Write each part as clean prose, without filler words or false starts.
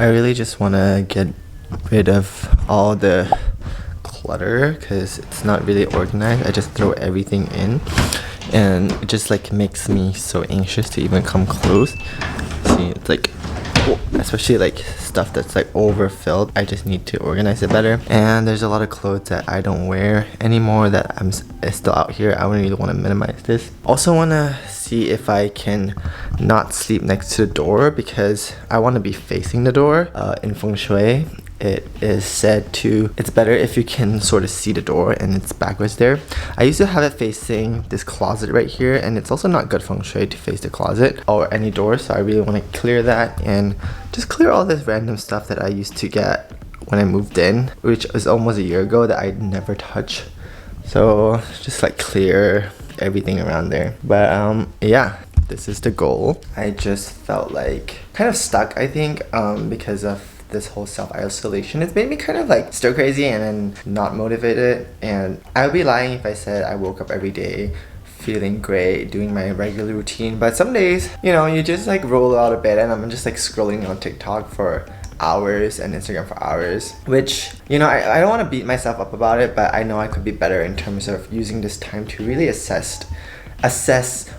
I really just want to get rid of all the clutter because it's not really organized. I just throw everything in and it just like makes me so anxious to even come close. See, it's like, especially like stuff that's like overfilled. I just need to organize it better. And there's a lot of clothes that I don't wear anymore that is still out here. I really want to minimize this. Also want to see if I can not sleep next to the door because I want to be facing the door. In feng shui, it is said to, it's better if you can sort of see the door and it's backwards there. I used to have it facing this closet right here, and it's also not good feng shui to face the closet or any door, so I really want to clear that and just clear all this random stuff that I used to get when I moved in, which was almost a year ago, that I'd never touch. So just like clear everything around there. But yeah, this is the goal. I just felt like kind of stuck, I think, because of this whole self-isolation. It's made me kind of like stir crazy and then not motivated, and I would be lying if I said I woke up every day feeling great, doing my regular routine. But some days, you know, you just like roll out of bed and I'm just like scrolling on TikTok for hours and Instagram for hours, which, you know, I don't want to beat myself up about it, but I know I could be better in terms of using this time to really assess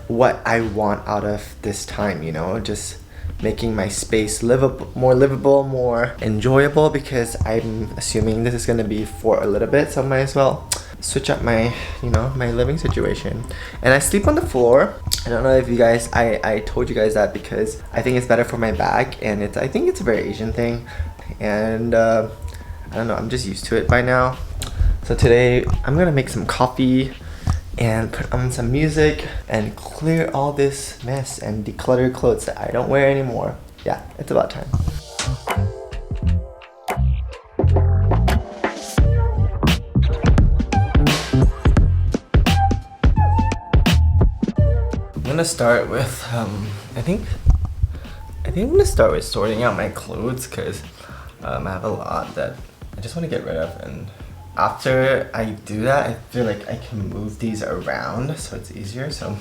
what I want out of this time, you know, just making my space more livable, more enjoyable, because I'm assuming this is gonna be for a little bit, so I might as well switch up my, you know, my living situation. And I sleep on the floor. I don't know if you guys, I told you guys that because I think it's better for my back, and I think it's a very Asian thing, and I don't know, I'm just used to it by now. So today I'm gonna make some coffee and put on some music and clear all this mess and declutter clothes that I don't wear anymore. Yeah, it's about time. I'm gonna start with I think I'm gonna start with sorting out my clothes because I have a lot that I just want to get rid of, and after I do that, I feel like I can move these around so it's easier. So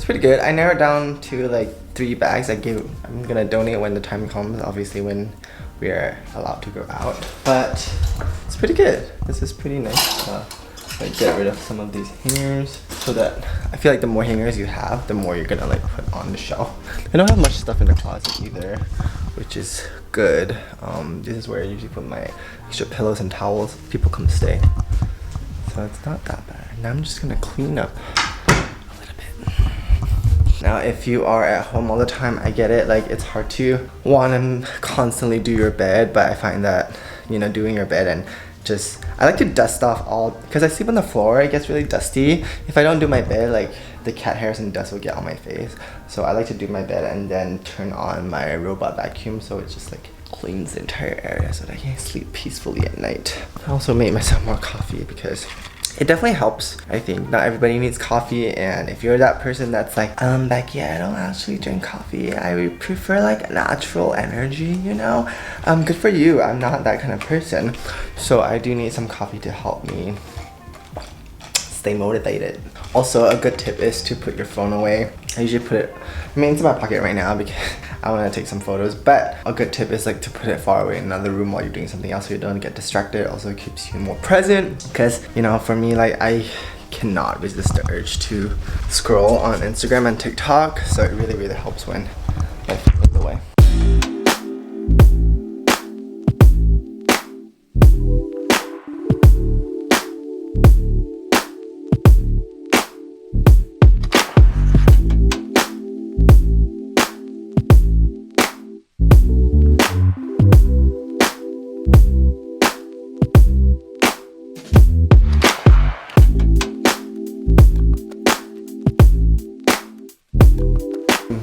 pretty good. I narrowed down to like 3 bags. I'm gonna donate when the time comes, obviously when we are allowed to go out. But it's pretty good. This is pretty nice. Like get rid of some of these hangers so that I feel like the more hangers you have, the more you're gonna like put on the shelf. I don't have much stuff in the closet either, which is good. This is where I usually put my extra pillows and towels. People come stay. So it's not that bad. Now I'm just gonna clean up. Now, if you are at home all the time, I get it, like it's hard to want to constantly do your bed, but I find that, you know, doing your bed and I like to dust off all, because I sleep on the floor, it gets really dusty. If I don't do my bed, like the cat hairs and dust will get on my face. So I like to do my bed and then turn on my robot vacuum so it just like cleans the entire area so that I can sleep peacefully at night. I also made myself more coffee because it definitely helps. I think not everybody needs coffee, and if you're that person that's like, Becky, I don't actually drink coffee, I prefer like natural energy, you know, good for you. I'm not that kind of person, so I do need some coffee to help me stay motivated. Also, a good tip is to put your phone away. I usually put it, I mean, it's in my pocket right now because I want to take some photos, but a good tip is like to put it far away in another room while you're doing something else so you don't get distracted. Also, it keeps you more present because, you know, for me, like I cannot resist the urge to scroll on Instagram and TikTok, so it really helps when my phone is away.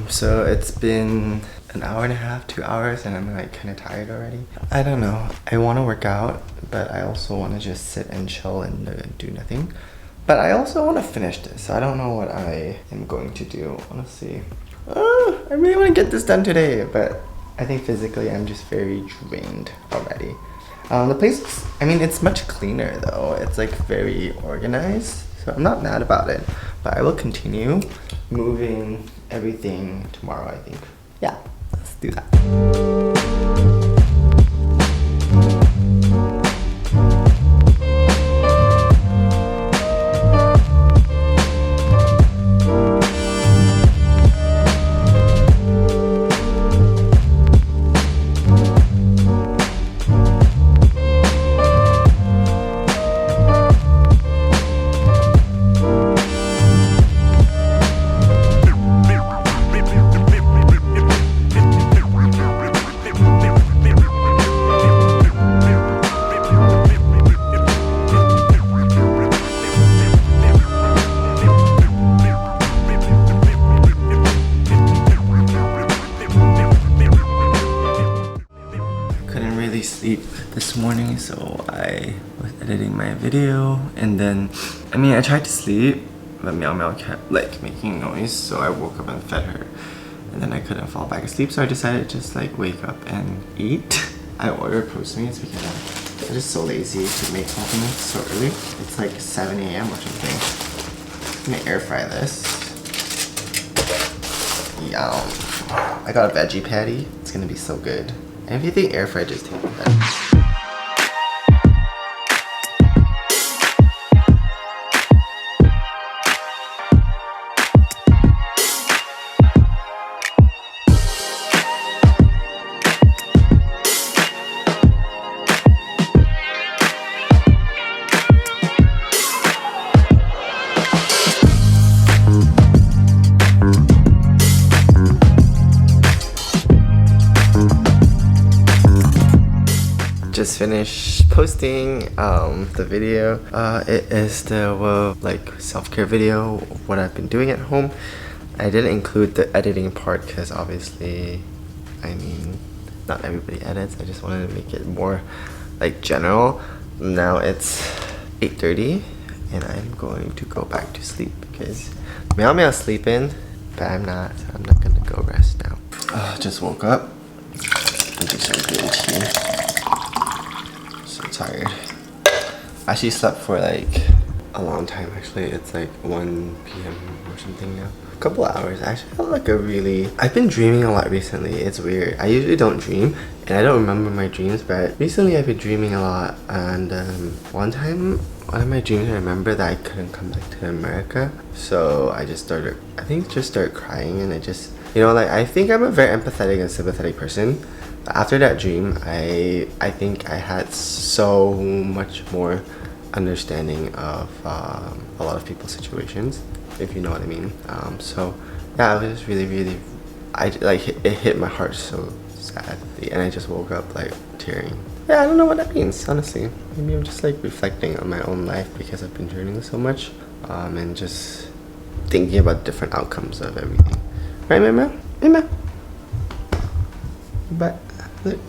So it's been an hour and a half, 2 hours, and I'm like kind of tired already. I don't know. I want to work out, but I also want to just sit and chill and do nothing. But I also want to finish this. I don't know what I am going to do, honestly. I really want to get this done today, but I think physically I'm just very drained already. The place is, I mean, it's much cleaner though. It's like very organized, so I'm not mad about it. But I will continue moving everything tomorrow, I think. Yeah, let's do that. Sleep this morning, so I was editing my video, and then I mean I tried to sleep, but Meow Meow kept like making noise, so I woke up and fed her, and then I couldn't fall back asleep, so I decided to just like wake up and eat. I ordered Postmates because I'm just so lazy to make something so early. It's like 7 a.m. or something. I'm gonna air fry this. Yum. I got a veggie patty. It's gonna be so good. And if you think air fry just tastes better. Just finished posting the video. It is the like self-care video of what I've been doing at home. I didn't include the editing part because obviously, I mean, not everybody edits. I just wanted to make it more like general. Now it's 8:30 and I'm going to go back to sleep because Meow Meow's sleeping, but I'm not. So I'm not gonna go rest now. Just woke up. I'll do some green tea. Tired. I actually slept for like a long time actually. It's like 1 p.m. or something now. A couple of hours. I actually felt like I've been dreaming a lot recently. It's weird. I usually don't dream and I don't remember my dreams, but recently I've been dreaming a lot, and one time, one of my dreams I remember that I couldn't come back to America, so I just started crying, and I just, you know, like I think I'm a very empathetic and sympathetic person. After that dream, I think I had so much more understanding of a lot of people's situations, if you know what I mean. So yeah, it was just really, it hit my heart so sadly, and I just woke up like tearing. Yeah, I don't know what that means, honestly. Maybe I'm just like reflecting on my own life because I've been journeying so much, and just thinking about different outcomes of everything. Right, Mama? Mama? But look.